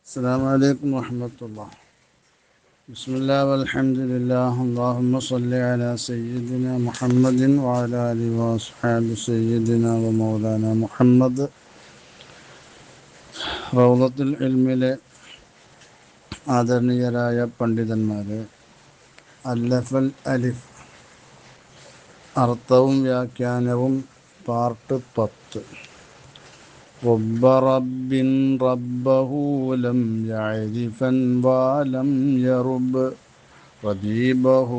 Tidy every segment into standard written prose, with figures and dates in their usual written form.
السلام عليكم ورحمة الله. بسم الله والحمد لله. اللهم صل على سيدنا محمد وعلى آله وأصحاب سيدنا ومولانا محمد. റൗളത്തുൽ ഇൽമിലെ ആദരണീയരായ പണ്ഡിതന്മാരെ, അല്ലഫൽ അലിഫ് അർത്ഥവും വ്യാഖ്യാനവും പാർട്ട് 10. رب رب ربه لم يعرفا ولم يرب ربيبه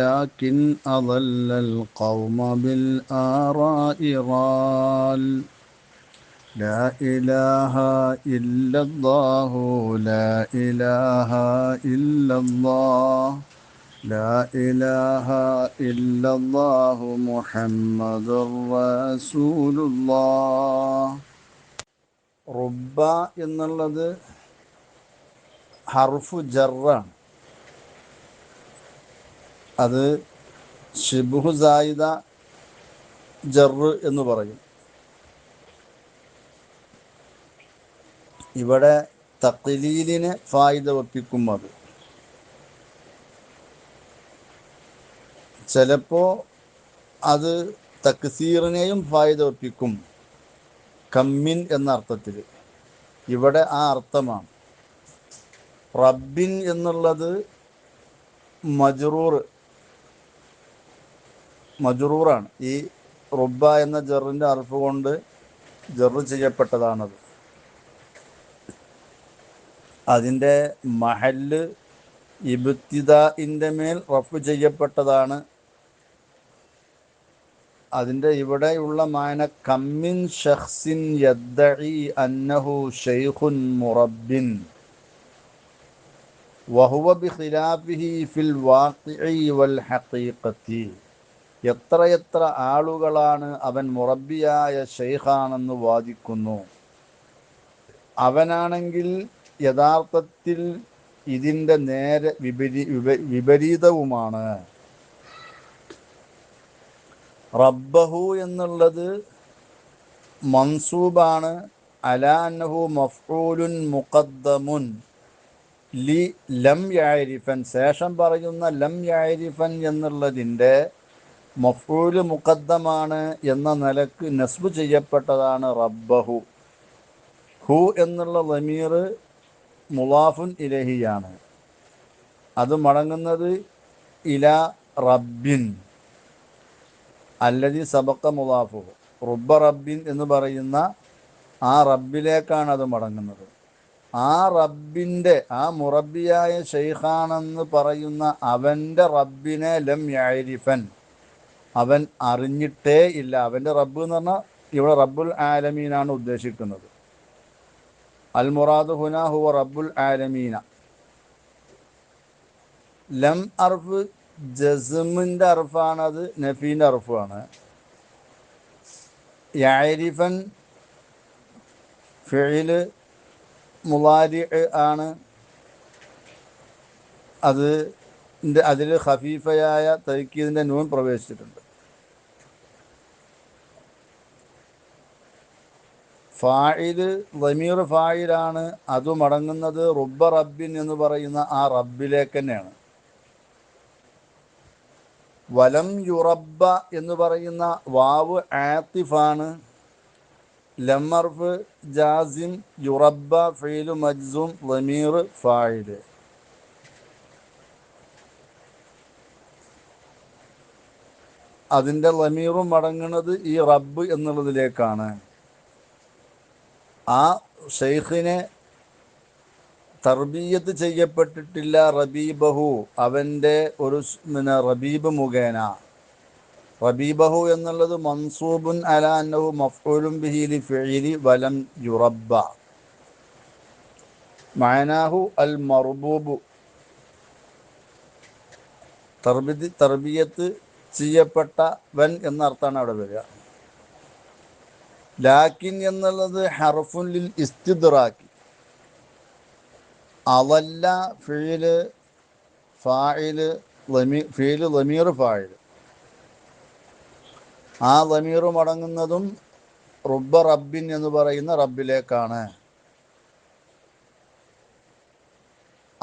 لكن أضل القوم بالآراء رال لا إله إلا الله لا إله إلا الله لا إله إلا الله محمد رسول الله. റുബ എന്നുള്ളത് ഹർഫു ജറാണ്. അത് ഷിബ്ഹു സായിദ ജറ് എന്ന് പറയും. ഇവിടെ തഖ്ലീലിനെ ഫായിദ വെപ്പിക്കും. അത് ചിലപ്പോൾ അത് തക്സീറിനെയും ഫായിദ വെപ്പിക്കും, കമ്മിൻ എന്ന അർത്ഥത്തിൽ. ഇവിടെ ആ അർത്ഥമാണ്. റബ്ബിൻ എന്നുള്ളത് മജ്റൂറാണ്. ഈ റുബ എന്ന ജറിൻ്റെ അർഫ് കൊണ്ട് ജറ് ചെയ്യപ്പെട്ടതാണത്. അതിൻ്റെ മഹല്ല് ഇബ്തിദാഇൻ്റെ മേൽ റഫ് ചെയ്യപ്പെട്ടതാണ്. അതിൻ്റെ ഇവിടെയുള്ള മാന കമ്മിൻ ഷഖ്സിൻ യദ്ദഇ അന്നഹു ശൈഖുൻ മുറബ്ബിൻ വഹുവ ബിഖിലാഫിഹി ഫിൽ വാഖിഇ വൽ ഹഖീഖത്തി. എത്രയെത്ര ആളുകളാണ് അവൻ മുറബ്ബിയായ ശൈഖാണെന്ന് വാദിക്കുന്നു, അവനാണെങ്കിൽ യഥാർത്ഥത്തിൽ ഇതിൻ്റെ നേരെ വിപരീതവുമാണ്. റബ്ബഹു എന്നുള്ളത് മൻസൂബാണ്. അലാ അന്നഹു മഫ്ഊലുൻ മുഖദ്ദമുൻ ലി ലം യഅരിഫൻ. ശേഷം പറയുന്ന ലം യഅരിഫൻ എന്നുള്ളതിൻ്റെ മഫ്ഊല് മുഖദ്ദമാണ് എന്ന നിലക്ക് നസ്ബ് ചെയ്യപ്പെട്ടതാണ് റബ്ബഹു. ഹു എന്നുള്ള ളമീർ മുളാഫുൻ ഇലഹിയാണ്. അത് മടങ്ങുന്നത് ഇലാ റബ്ബിൻ അല്ലദി സബഖ മുളാഫുഹു. റുബ്ബ റബ്ബിൻ എന്ന് പറയുന്ന ആ റബ്ബിലേക്കാണ് അത് മടങ്ങുന്നത്. ആ റബ്ബിൻ്റെ, ആ മുറബ്ബിയായ ശൈഖാണെന്ന് പറയുന്ന അവൻ്റെ റബ്ബിനെ ലം യഅരിഫൻ, അവൻ അറിഞ്ഞിട്ടേ ഇല്ല. അവൻ്റെ റബ്ബ് എന്ന് പറഞ്ഞാൽ ഇവിടെ റബ്ബുൽ ആലമീനാണ് ഉദ്ദേശിക്കുന്നത്. അൽ മുറാദു ഹുന ഹുവ റബ്ബുൽ ആലമീന. ലം അർഫ് ജസ്മിൻ്റെ അർഫാണത്, നഫീൻ്റെ അർഫാണ്. യഅരിഫൻ ഫിഇല് മുളാരി ആണ്. അതിൽ ഖഫീഫയായ തൗക്കീദിൻ്റെ നൂൻ പ്രവേശിച്ചിട്ടുണ്ട്. ഫായില് ളമീർ ഫായിലാണ്. അത് മടങ്ങുന്നത് റുബ്ബ റബ്ബിൻ എന്ന് പറയുന്ന ആ റബ്ബിലേക്ക് തന്നെയാണ്. വലം യുറബ്ബ എന്ന് പറയുന്ന വാവ് ആത്തിഫാണ്. ലം അർഫ് ജാസിം, യുറബ്ബ ഫീലു മജ്സൂം, ളമീർ ഫായില്. അതിൻ്റെ ളമീറും മടങ്ങുന്നത് ഈ റബ്ബ് എന്നുള്ളതിലേക്കാണ്. ആ ഷെയ്ഖിനെ തർബീയത്ത് ചെയ്യപ്പെട്ടിട്ടില്ല. റബീബഹു, അവൻ്റെ ഒരു റബീബ് മുഖേന. റബീബഹു എന്നുള്ളത് മൻസൂബുൻ അലാ അന്നഹു മഫ്ഊലുൻ ബിഹി ലി ഫിഇലി വലം യുറബ്ബ. മഅനാഹു അൽ മർബൂബ്, തർബിയത്ത് ചെയ്യപ്പെട്ടവൻ എന്നർത്ഥമാണ് അവിടെ വരിക. ലാക്കിൻ എന്നുള്ളത് ഹർഫുൻ ലിൽ ഇസ്തിദ്റാക്കി. അളല്ല ഫീല് ഫായില് ഫീല് ളമീർ ഫായില്. ആ ളമീർ മടങ്ങുന്നതും റുബ്ബ റബ്ബിൻ എന്ന് പറയുന്ന റബ്ബിലേക്കാണ്.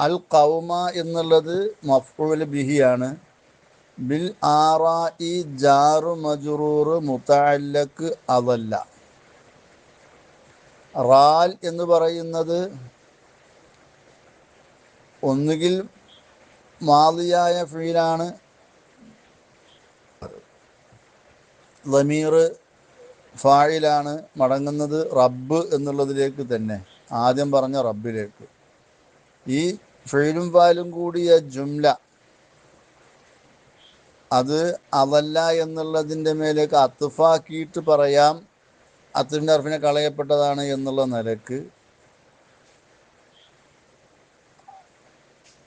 അൽ ഖൗമ എന്നുള്ളത് മഫ്ഊൽ ബിഹിയാണ്. ബിൽ ആറാഇ ജാറു മജ്റൂർ മുതഅല്ലഖ് അതല്ല. റാൽ എന്ന് പറയുന്നത് ഒന്നുകിൽ മാദിയായ ഫീലാണ്, ളമീർ ഫായിലാണ്, മടങ്ങുന്നത് റബ്ബ് എന്നുള്ളതിലേക്ക് തന്നെ, ആദ്യം പറഞ്ഞ റബ്ബിലേക്ക്. ഈ ഫീലും ഫാലും കൂടിയ ജുംല അത് അതല്ല എന്നുള്ളതിൻ്റെ മേലേക്ക് അത്ഫാക്കിയിട്ട് പറയാം, അത്തിൻ്റെ അർഫിനെ കളയപ്പെട്ടതാണ് എന്നുള്ള നിലക്ക്.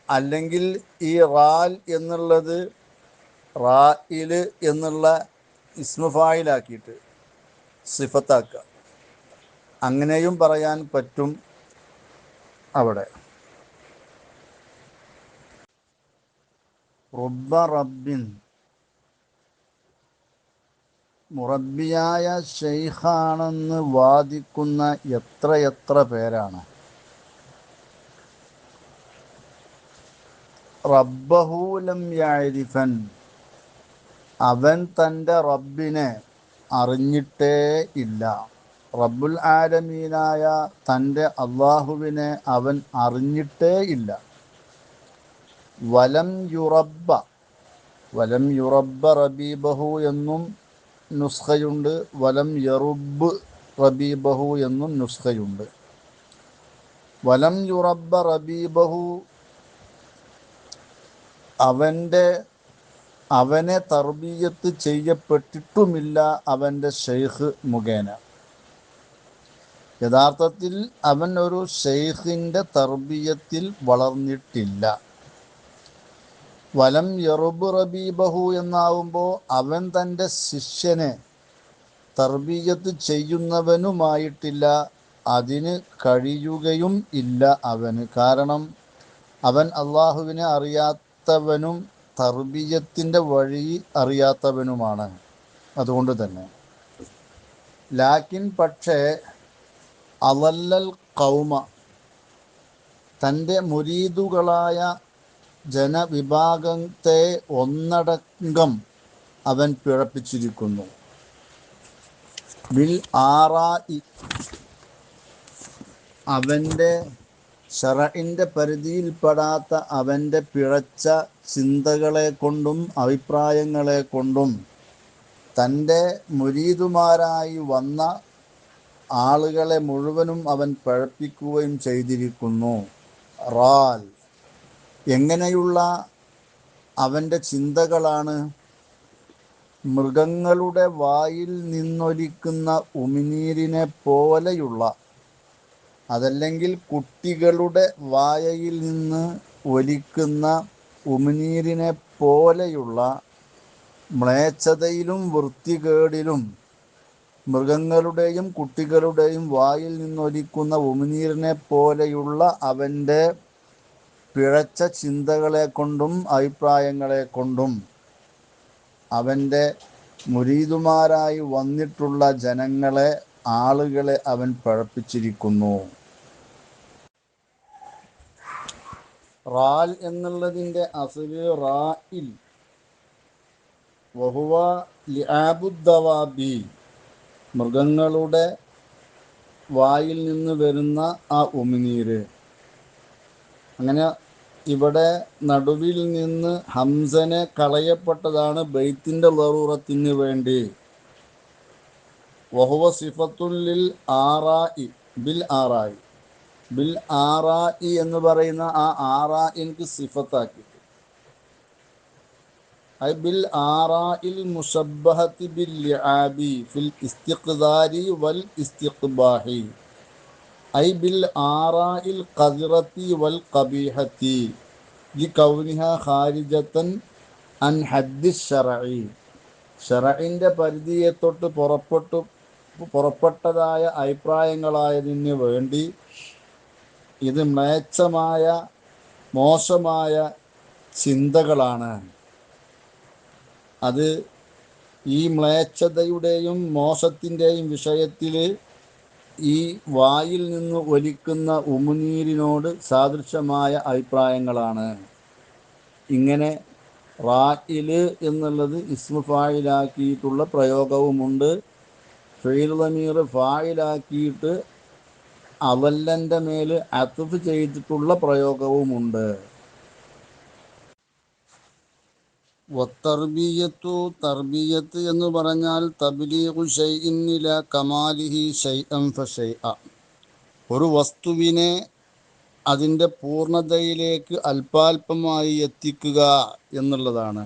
അല്ലെങ്കിൽ ഈ റാൽ എന്നുള്ളത് റായിൽ എന്നുള്ള ഇസ്മു ഫായിലാക്കിയിട്ട് സിഫത്താക്കുക, അങ്ങനെയും പറയാൻ പറ്റും. അവിടെ റുബ്ബ റബ്ബിൻ, മുറബിയായ ഷെയ്ഖാണെന്ന് വാദിക്കുന്ന എത്രയെത്ര പേരാണ്. റബ്ബഹു ലം യഅരിഫൻ, അവൻ തൻ്റെ റബ്ബിനെ അറിഞ്ഞിട്ടേ ഇല്ല. റബ്ബുൽ ആലമീനായ തൻ്റെ അള്ളാഹുവിനെ അവൻ അറിഞ്ഞിട്ടേ ഇല്ല. വലം യുറബ്ബ, വലം യുറബ്ബ റബീബഹു എന്നും നുസ്ഖയുണ്ട്, വലം യറുബ് റബീബഹു എന്നും നുസ്ഖയുണ്ട്. വലം യുറബ്ബ റബീബഹു, അവനെ തർബീയത്ത് ചെയ്യപ്പെട്ടിട്ടുമില്ല അവൻ്റെ ഷെയ്ഖ് മുഖേന. യഥാർത്ഥത്തിൽ അവൻ ഒരു ഷെയ്ഖിൻ്റെ തർബീയത്തിൽ വളർന്നിട്ടില്ല. വലം യറുബ് റബീബഹു എന്നാവുമ്പോൾ അവൻ തൻ്റെ ശിഷ്യനെ തർബീയത്ത് ചെയ്യുന്നവനുമായിട്ടില്ല, അതിന് കഴിയുകയും ഇല്ല അവന്. കാരണം അവൻ അള്ളാഹുവിനെ അറിയാത്തവനും തർബീയത്തിൻ്റെ വഴി അറിയാത്തവനുമാണ്. അതുകൊണ്ട് തന്നെ ലാക്കിൻ പക്ഷേ അളല്ലൽ ഖൗമ, തൻ്റെ മുരീദുകളായ ജനവിഭാഗത്തെ ഒന്നടങ്കം അവൻ പിഴപ്പിച്ചിരിക്കുന്നു. ബിൽ ആറാഇ, അവൻ്റെ ശറഇൻ്റെ പരിധിയിൽപ്പെടാത്ത അവൻ്റെ പിഴച്ച ചിന്തകളെ കൊണ്ടും അഭിപ്രായങ്ങളെ കൊണ്ടും തൻ്റെ മുരീദുമാരായി വന്ന ആളുകളെ മുഴുവനും അവൻ പഴപ്പിക്കുകയും ചെയ്തിരിക്കുന്നു. റാൽ, എങ്ങനെയുള്ള അവൻ്റെ ചിന്തകളാണ്? മൃഗങ്ങളുടെ വായിൽ നിന്നൊലിക്കുന്ന ഉമിനീരിനെ പോലെയുള്ള, അതല്ലെങ്കിൽ കുട്ടികളുടെ വായയിൽ നിന്ന് ഒലിക്കുന്ന ഉമിനീരിനെ പോലെയുള്ള മ്ലേച്ഛതയിലും വൃത്തികേടിലും, മൃഗങ്ങളുടെയും കുട്ടികളുടെയും വായിൽ നിന്നൊലിക്കുന്ന ഉമിനീരിനെ പോലെയുള്ള അവൻ്റെ പിഴച്ച ചിന്തകളെ കൊണ്ടും അഭിപ്രായങ്ങളെ കൊണ്ടും അവൻ്റെ മുരീദുമാരായി വന്നിട്ടുള്ള ജനങ്ങളെ, ആളുകളെ അവൻ പഴപ്പിച്ചിരിക്കുന്നു. റാൽ എന്നുള്ളതിൻ്റെ അസ്ല് റാഇൽ, വഹുവ ലിആബുദ്ദവാബി, മൃഗങ്ങളുടെ വായിൽ നിന്ന് വരുന്ന ആ ഉമിനീര്. അങ്ങനെ ഇവിടെ നടുവിൽ നിന്ന് ഹംസനെ കളയപ്പെട്ടതാണ് ബൈത്തിൻ്റെ ലറൂറത്തിന് വേണ്ടി. വഹുവ സിഫത്തുൽ ലിൽ ആറാഇ ബിൽ ആറായി, ബിൽ ആറാഇ എന്ന് പറയുന്ന ആ ആറാഇൻക്ക് സിഫത്താക്കി. ഐ ബിൽ ആറാഇൽ മുശബ്ബഹത്തി ബിൽ ലിആബി ഫിൽ ഇസ്തിഖ്ദാരി വൽ ഇസ്തിഖ്ബാഹി, ഐ ബിൽ ആറാഇൽ ഖദിറത്തി വൽ ഖബീഹത്തി ലികൗനിഹാ ഖാരിജത്തൻ അൻ ഹദ്ദി ശറഇ, ശറഇൻ്റെ പരിധിയെ തൊട്ട് പുറപ്പെട്ടതായ അഭിപ്രായങ്ങളായതിന് വേണ്ടി ഇത് മ്ലേച്ഛമായ മോശമായ ചിന്തകളാണ്. അത് ഈ മ്ലേച്ഛതയുടെയും മോശത്തിൻ്റെയും വിഷയത്തിൽ ഈ വായിൽ നിന്ന് ഒലിക്കുന്ന ഉമിനീരിനോട് സാദൃശ്യമായ അഭിപ്രായങ്ങളാണ്. ഇങ്ങനെ റായില് എന്നുള്ളത് ഇസ്മു ഫായിലാക്കിയിട്ടുള്ള പ്രയോഗവുമുണ്ട്. ഫെയിൽ ദമീർ ഫായിലാക്കിയിട്ട് അവല്ലൻ്റെ മേൽ അത്ഫ് ചെയ്തിട്ടുള്ള പ്രയോഗവുമുണ്ട്. വത്തർബിയത്തു, തർബിയത്ത് എന്ന് പറഞ്ഞാൽ തബ്ലീഗു ഷൈഇൻ ഇലാ കമാലിഹി ഷൈഅൻ ഫശൈഅ, ഒരു വസ്തുവിനെ അതിൻ്റെ പൂർണ്ണതയിലേക്ക് അല്പാൽപമായി എത്തിക്കുക എന്നുള്ളതാണ്.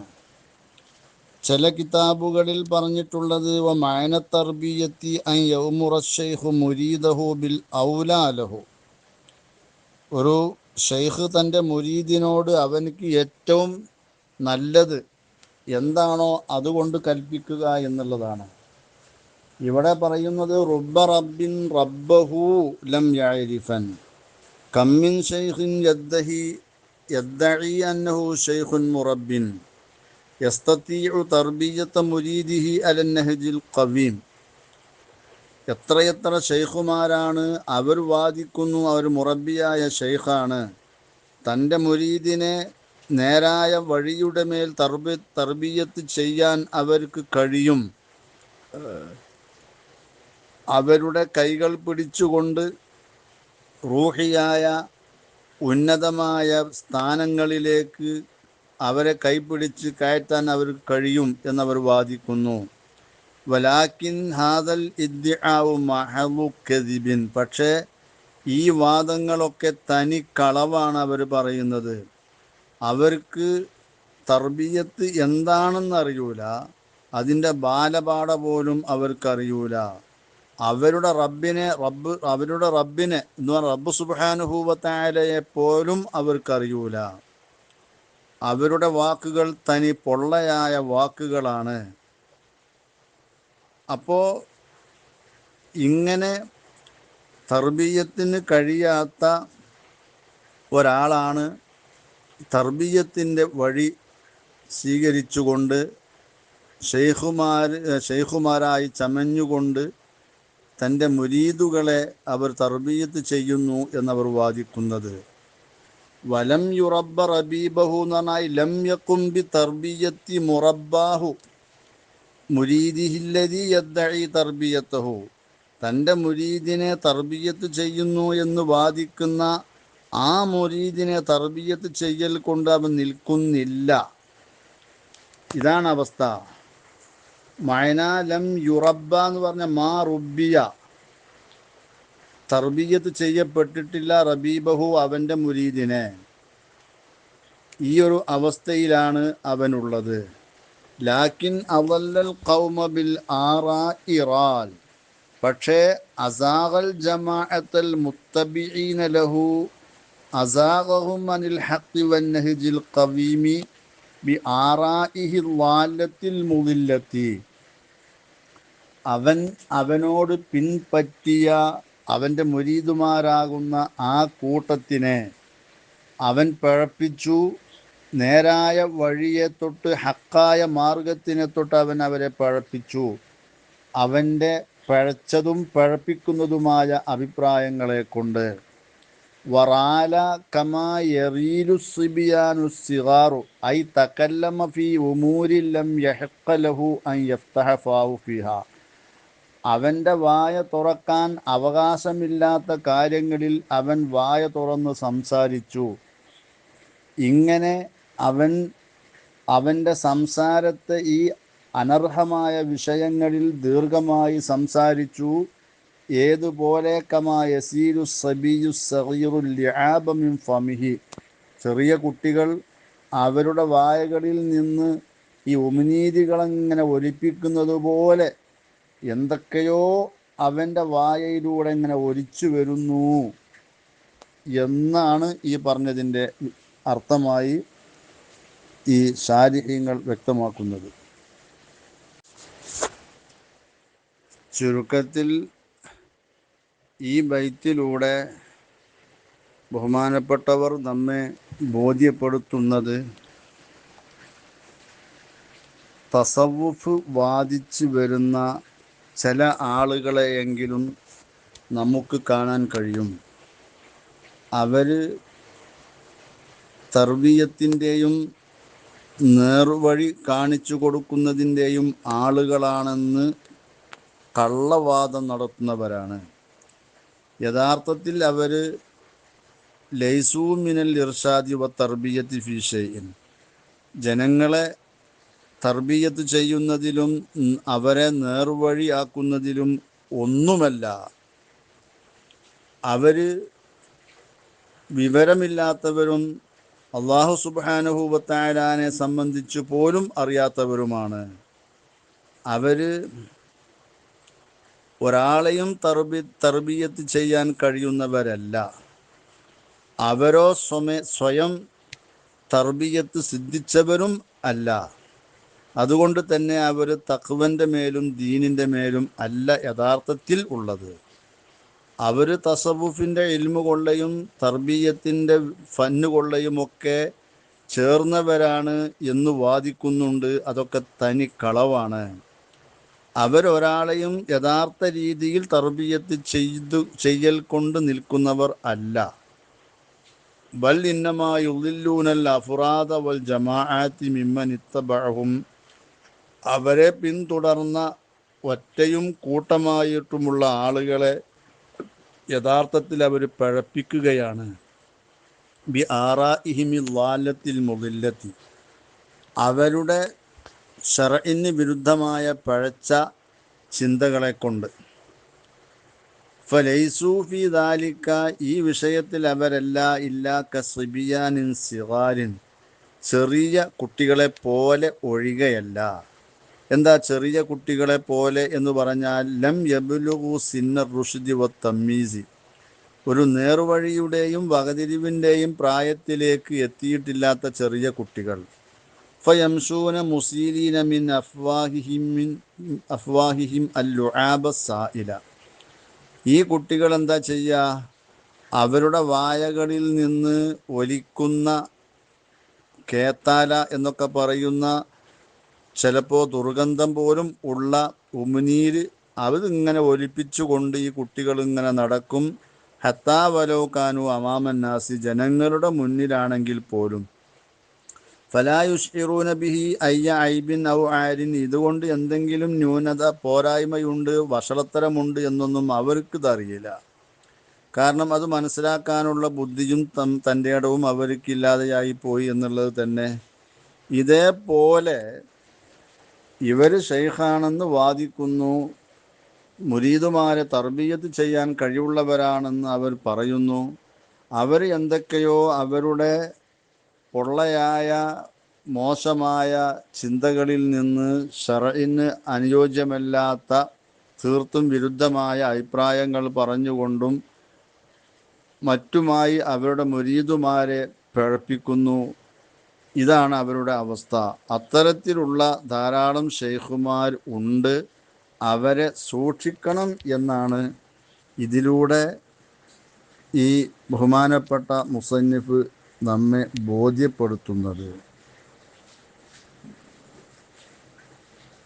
ചില കിതാബുകളിൽ പറഞ്ഞിട്ടുള്ളത് വ മഅന തർബിയത്തി അൻ യഉമുറ ശൈഖു മുരീദഹു ബിൽ ഔലാ ലഹു, ഒരു ഷെയ്ഖ് തൻ്റെ മുരീദിനോട് അവനക്ക് ഏറ്റവും നല്ലത് എന്താണോ അതുകൊണ്ട് കൽപ്പിക്കുക എന്നുള്ളതാണ്. ഇവിടെ പറയുന്നത് റുബ്ബ റബ്ബിൻ റബ്ബഹു ലം യഅരിഫൻ കമ്മിൻ ഷൈഖിൻ യദ്ദഈ അന്നഹു ഷൈഖുൻ മുറബ്ബിൻ യസ്തതീഉ തർബിയത മുരീദിഹി അലൻ നഹ്ജിൽ ഖവീം. എത്രയെത്ര ഷെയ്ഖുമാരാണ് അവർ വാദിക്കുന്നു അവർ മുറബ്ബിയായ ഷെയ്ഖാണ്, തൻ്റെ മുരീദിനെ നേരായ വഴിയുടെ മേൽ തർബിയത്ത് ചെയ്യാൻ അവർക്ക് കഴിയും, അവരുടെ കൈകൾ പിടിച്ചുകൊണ്ട് റൂഹിയായ ഉന്നതമായ സ്ഥാനങ്ങളിലേക്ക് അവരെ കൈപിടിച്ച് കയറ്റാൻ അവർക്ക് കഴിയും എന്നവർ വാദിക്കുന്നു. വലാക്കിൻ ഹാദൽ ഇദ്ദിആഉ മഹളു കദിബിൻ, പക്ഷേ ഈ വാദങ്ങളൊക്കെ തനി കളവാണ് അവർ പറയുന്നത്. അവർക്ക് തർബിയത്ത് എന്താണെന്നറിയൂല, അതിൻ്റെ ബാലപാഠ പോലും അവർക്കറിയൂല. അവരുടെ റബ്ബിനെ എന്ന് പറഞ്ഞാൽ റബ്ബ് സുബ്ഹാനഹു വ തആലയെ പോലും അവർക്കറിയൂല. അവരുടെ വാക്കുകൾ തനി പൊള്ളയായ വാക്കുകളാണ്. അപ്പോൾ ഇങ്ങനെ തർബിയത്തിന് കഴിയാത്ത ഒരാളാണ് തർബിയത്തിൻ്റെ വഴി സ്വീകരിച്ചുകൊണ്ട് ഷെയ്ഖുമാരായി ചമഞ്ഞുകൊണ്ട് തൻ്റെ മുരീദുകളെ അവർ തർബിയത്ത് ചെയ്യുന്നു എന്നവർ വാദിക്കുന്നത്. വലം യുറബ്ബ റബീബഹു എന്ന് പറഞ്ഞാൽ ലം യഖും ബി തർബിയത്തി മുറബ്ബാഹു മുരീദിഹില്ലദീ യദ്ദഈ തർബിയത്തഹു, തൻ്റെ മുരീദിനെ തർബിയത്ത് ചെയ്യുന്നു എന്ന് വാദിക്കുന്ന ആ മുരീദിനെ തർബിയത്ത് ചെയ്യൽ കൊണ്ട് അവൻ നിൽക്കുന്നില്ല. ഇതാണ് അവസ്ഥ. മഅന ലം യുറബ്ബ എന്ന് പറഞ്ഞ മാ റുബിയ, തർബിയത്ത് ചെയ്യപ്പെട്ടിട്ടില്ല റബീബഹു അവൻ്റെ മുരീദിനെ. ഈ ഒരു അവസ്ഥയിലാണ് അവനുള്ളത്. ലാക്കിൻ അവല്ലൽ ഖൗമ ബിൽ ആറാഇറാൽ, പക്ഷേ അസാഗൽ ജമാഅത്തൽ മുത്തബിഈന ലഹു അസാഗഹും അനിൽ ഹഖ് വൻ നഹ്ജിൽ ഖവീമി ബി ആറാഇഹി ളാലത്തിൽ മുദില്ലത്തി, അവനോട് പിൻപറ്റിയ അവൻ്റെ മുരീദുമാരാകുന്ന ആ കൂട്ടത്തിനെ അവൻ പഴപ്പിച്ചു. നേരായ വഴിയെ തൊട്ട് ഹക്കായ മാർഗത്തിനെ തൊട്ട് അവരെ പഴപ്പിച്ചു. അവൻ്റെ പഴച്ചതും പഴപ്പിക്കുന്നതുമായ അഭിപ്രായങ്ങളെ കൊണ്ട്. വറാല കമാ യറീലു സിബിയാനു സിഗാറു ഐ തകല്ലമ ഫീ ഉമൂരി ലം യഹഖ ലഹു അൻ യഫ്തഹ ഫാഹു ഫീഹാ, അവൻ്റെ വായ തുറക്കാൻ അവകാശമില്ലാത്ത കാര്യങ്ങളിൽ അവൻ വായ തുറന്ന് സംസാരിച്ചു. ഇങ്ങനെ അവൻ്റെ സംസാരത്തെ ഈ അനർഹമായ വിഷയങ്ങളിൽ ദീർഘമായി സംസാരിച്ചു. ഏതുപോലെ കമാ യസീലു സബിയു സഗീറു ലിആബ മിൻ ഫമിഹി, ചെറിയ കുട്ടികൾ അവരുടെ വായകളിൽ നിന്ന് ഈ ഉമിനീരുകളങ്ങനെ ഒലിപ്പിക്കുന്നത് പോലെ എന്തൊക്കെയോ അവൻ്റെ വായയിലൂടെ ഇങ്ങനെ ഒലിച്ചു വരുന്നു എന്നാണ് ഈ പറഞ്ഞതിൻ്റെ അർത്ഥമായി ഈ ശാരിഹ്യങ്ങൾ വ്യക്തമാക്കുന്നത്. ചുരുക്കത്തിൽ ഈ ബൈത്തിലൂടെ ബഹുമാനപ്പെട്ടവർ നമ്മെ ബോധ്യപ്പെടുത്തുന്നത് തസവുഫ് വാദിച്ചു വരുന്ന ചില ആളുകളെയെങ്കിലും നമുക്ക് കാണാൻ കഴിയും. അവർ തർബീയത്തിൻ്റെയും നേർവഴി കാണിച്ചു കൊടുക്കുന്നതിൻ്റെയും ആളുകളാണെന്ന് കള്ളവാദം നടത്തുന്നവരാണ്. യഥാർത്ഥത്തിൽ അവർ ലൈസൂ മിനൽ ഇർഷാദി വ തർബിയത്തി ഫീ ഷൈഇൻ, ജനങ്ങളെ തർബിയത്ത് ചെയ്യുന്നതിലും അവരെ നേർവഴിയാക്കുന്നതിലും ഒന്നുമല്ല. അവർ വിവരമില്ലാത്തവരും അല്ലാഹു സുബ്ഹാനഹു വ തആലാനെ സംബന്ധിച്ച് പോലും അറിയാത്തവരുമാണ്. അവർ ഒരാളെയും തർബിയത്ത് ചെയ്യാൻ കഴിയുന്നവരല്ല. അവരോ സ്വയം തർബിയത്ത് സിദ്ധിച്ചവരും അല്ല. അതുകൊണ്ട് തന്നെ അവർ തഖ്വൻ്റെ മേലും ദീനിൻ്റെ മേലും അല്ല യഥാർത്ഥത്തിൽ ഉള്ളത്. അവർ തസവുഫിൻ്റെ ഇൽമു കൊള്ളയും തർബീയത്തിൻ്റെ ഫന്ന് കൊള്ളയുമൊക്കെ ചേർന്നവരാണ് എന്ന് വാദിക്കുന്നുണ്ട്. അതൊക്കെ തനി കളവാണ്. അവരൊരാളെയും യഥാർത്ഥ രീതിയിൽ തർബീയത്ത് ചെയ്യൽ കൊണ്ട് നിൽക്കുന്നവർ അല്ല. ബൽ ഇന്നമാ യുളില്ലൂനൽ അഫ്റാദ വൽ ജമാഅത്തി മിമ്മൻ ഇത്തബഅഹും, അവരെ പിന്തുടർന്ന ഒറ്റയും കൂട്ടമായിട്ടുമുള്ള ആളുകളെ യഥാർത്ഥത്തിൽ അവർ പഴപ്പിക്കുകയാണ്. ബി ആറാഇഹിമി ളാലത്തിൽ മുദില്ലത്തി, അവരുടെ ശർഇന് വിരുദ്ധമായ പഴച്ച ചിന്തകളെ കൊണ്ട്. ഫലൈസൂ ഫീ ദാലിക, ഈ വിഷയത്തിൽ അവരല്ല ഇല്ലാ കസ്ബിയാനിൻ സിഗാരിൻ, ചെറിയ കുട്ടികളെ പോലെ ഒഴികയല്ല. എന്താ ചെറിയ കുട്ടികളെ പോലെ എന്ന് പറഞ്ഞാൽ ലം യബ്ലുഗു സിന്നർ റുഷ്ദി വ തമ്മീസി, ഒരു നേർവഴിയുടെയും വകതിരിവിൻ്റെയും പ്രായത്തിലേക്ക് എത്തിയിട്ടില്ലാത്ത ചെറിയ കുട്ടികൾ. ഫയംശൂന മുസീലീന മിൻ അഫ്വാഹിഹിം അല്ലുആബ സായില, ഈ കുട്ടികൾ എന്താ ചെയ്യുക? അവരുടെ വായകളിൽ നിന്ന് ഒലിക്കുന്ന കേത്താല എന്നൊക്കെ പറയുന്ന ചിലപ്പോൾ ദുർഗന്ധം പോലും ഉള്ള ഉമിനീര് അവരിങ്ങനെ ഒലിപ്പിച്ചുകൊണ്ട് ഈ കുട്ടികളിങ്ങനെ നടക്കും. ഹത്താ വലോ കാനു അമാമന്നാസി, ജനങ്ങളുടെ മുന്നിലാണെങ്കിൽ പോലും. ഫലാ യുശ്ഇറൂന ബിഹി അയ്യ ഐബിൻ ഔ ആരിൻ, ഇതുകൊണ്ട് എന്തെങ്കിലും ന്യൂനത പോരായ്മയുണ്ട് വഷളത്തരമുണ്ട് എന്നൊന്നും അവർക്കിതറിയില്ല. കാരണം അത് മനസ്സിലാക്കാനുള്ള ബുദ്ധിയും തൻ്റെ ഇടവും അവർക്കില്ലാതെയായി പോയി എന്നുള്ളത് തന്നെ. ഇതേപോലെ ഇവർ ഷെയ്ഖാണെന്ന് വാദിക്കുന്നു, മുരീദുമാരെ തർബിയത്ത് ചെയ്യാൻ കഴിവുള്ളവരാണെന്ന് അവർ പറയുന്നു. അവർ എന്തൊക്കെയോ അവരുടെ പൊള്ളയായ മോശമായ ചിന്തകളിൽ നിന്ന് ശർഇന് അനുയോജ്യമല്ലാത്ത തീർത്തും വിരുദ്ധമായ അഭിപ്രായങ്ങൾ പറഞ്ഞുകൊണ്ടും മറ്റുമായി അവരുടെ മുരീദുമാരെ പിഴപ്പിക്കുന്നു. ഇതാണ് അവരുടെ അവസ്ഥ. അത്തരത്തിലുള്ള ധാരാളം ഷെയ്ഖുമാർ ഉണ്ട്. അവരെ സൂക്ഷിക്കണം എന്നാണ് ഇതിലൂടെ ഈ ബഹുമാനപ്പെട്ട മുസന്നിഫ് നമ്മെ ബോധ്യപ്പെടുത്തുന്നത്.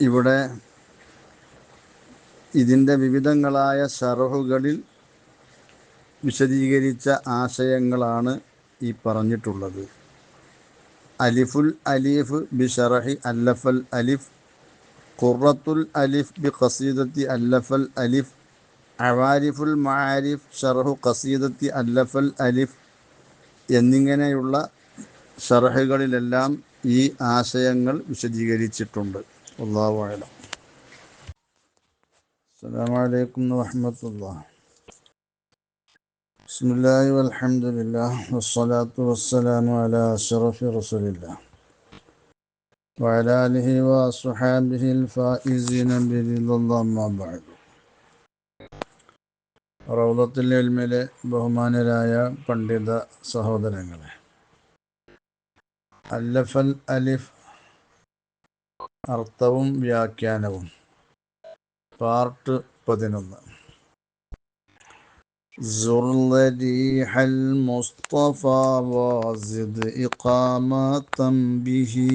ഇവിടെ ഇതിൻ്റെ വിവിധങ്ങളായ ശറഹുകളിൽ വിശദീകരിച്ച ആശയങ്ങളാണ് ഈ പറഞ്ഞിട്ടുള്ളത്. അലിഫുൽ അലീഫ് ബി ഷറഹി അല്ലഫൽ അലിഫ്, ഖുറത്തുൽ അലിഫ് ബി ഖസീദത്തി അല്ലഫൽ അലിഫ്, അവാരിഫുൽ മആരിഫ് ഷറഹു ഖസീദത്തി അല്ലഫൽ അലിഫ് എന്നിങ്ങനെയുള്ള ഷറഹുകളിലെല്ലാം ഈ ആശയങ്ങൾ വിശദീകരിച്ചിട്ടുണ്ട്. അല്ലാഹു അഅലം. അസ്സലാമു അലൈക്കും വറഹ്മത്തുള്ളാഹി. ബിസ്മില്ലാഹി വൽഹംദുലില്ലാഹി വസ്സലാത്തു വസ്സലാമു അലാ അശ്റഫി റസൂലില്ലാഹ് വഅലാ ആലിഹി വഅസ്ഹാബിഹിൽ ഫായിസീന ബിറിദല്ലാഹി അമ്മാ ബഅദ്. റൗളത്തുൽ ഇൽമിലെ ബഹുമാനരായ പണ്ഡിത സഹോദരങ്ങളെ, അല്ലഫൽ അലിഫ് അർത്ഥവും വ്യാഖ്യാനവും പാർട്ട് 11. സുർലരീഹൽ മുസ്തഫ വസിദ് ഇഖാമതൻ ബിഹി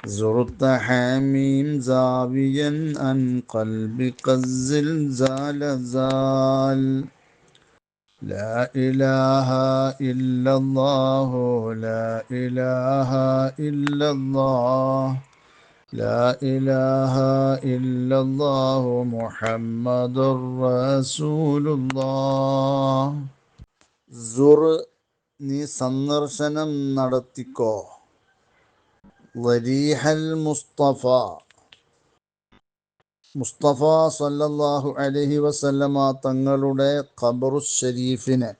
زرت حميم زاويا عن قلبك الزلزال زال لا إله إلا الله لا إله إلا الله لا إله إلا الله محمد رسول الله സുർ നീ സന്ദർശനം നടത്തിക്കോ വരീഹൽ മുസ്തഫ മുസ്തഫ സല്ലല്ലാഹു അലൈഹി വസല്ലമ തങ്ങളുടെ ഖബറു ഷരീഫിനെ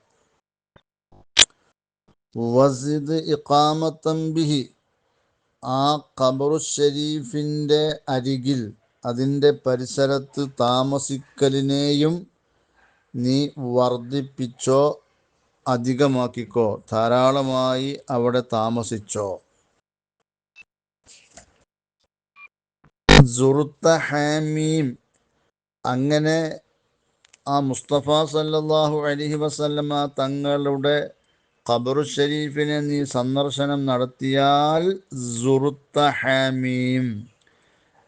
വസിദ് ഇഖാമത്തൻ ബിഹി ആ ഖബറു ഷരീഫിൻ്റെ അരികിൽ അതിൻ്റെ പരിസരത്ത് താമസിക്കലിനെയും നീ വർദ്ധിപ്പിച്ചോ അധികമാക്കിക്കോ ധാരാളമായി അവിടെ താമസിച്ചോ സുറുത്ത ഹാമീം അങ്ങനെ ആ മുസ്തഫ സല്ലല്ലാഹു അലൈഹി വസല്ലമ തങ്ങളുടെ ഖബറു ഷരീഫിനെ നീ സന്ദർശനം നടത്തിയാൽ സുറുത്ത ഹാമീം